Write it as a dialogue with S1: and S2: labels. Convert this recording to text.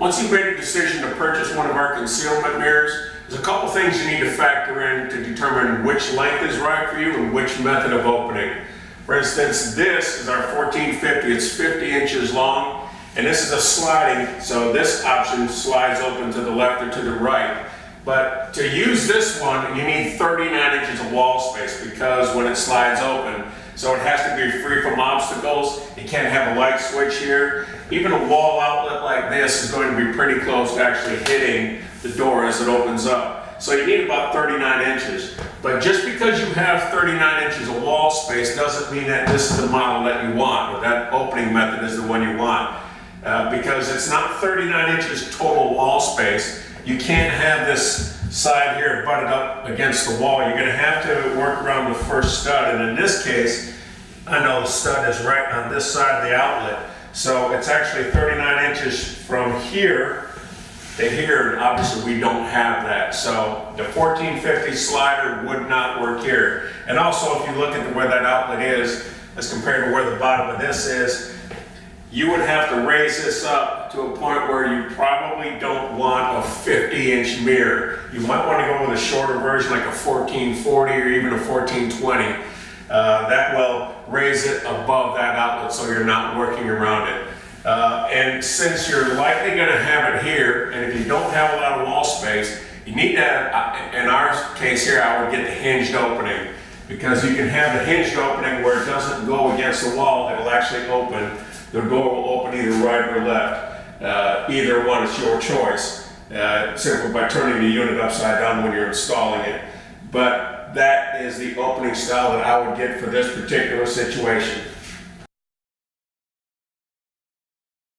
S1: Once you've made a decision to purchase one of our concealment mirrors, there's a couple things you need to factor in to determine which length is right for you and which method of opening. For instance, this is our 1450, it's 50 inches long, and this is a sliding, so this option slides open to the left or to the right. But to use this one, you need 39 inches of wall space because when it slides open, so it has to be free from obstacles. You can't have a light switch here. Even a wall outlet like this is going to be pretty close to actually hitting the door as it opens up. So you need about 39 inches. But just because you have 39 inches of wall space doesn't mean that this is the model that you want, or that opening method is the one you want. Because it's not 39 inches total wall space. You can't have this side here butted up against the wall. You're going to have to work around the first stud, and in this case, I know the stud is right on this side of the outlet, so it's actually 39 inches from here to here, and obviously we don't have that, so the 1450 slider would not work here. And also, if you look at where that outlet is as compared to where the bottom of this is, you would have to raise this up to a point where you probably don't want a 50-inch mirror. You might want to go with a shorter version like a 1440 or even a 1420. That will raise it above that outlet so you're not working around it. And since you're likely going to have it here, and if you don't have a lot of wall space, you need to, in our case here, I would get the hinged opening, because you can have the hinged opening where it doesn't go against the wall, it'll actually open. The door will open either right or left. Either one is your choice, simply by turning the unit upside down when you're installing it. But that is the opening style that I would get for this particular situation.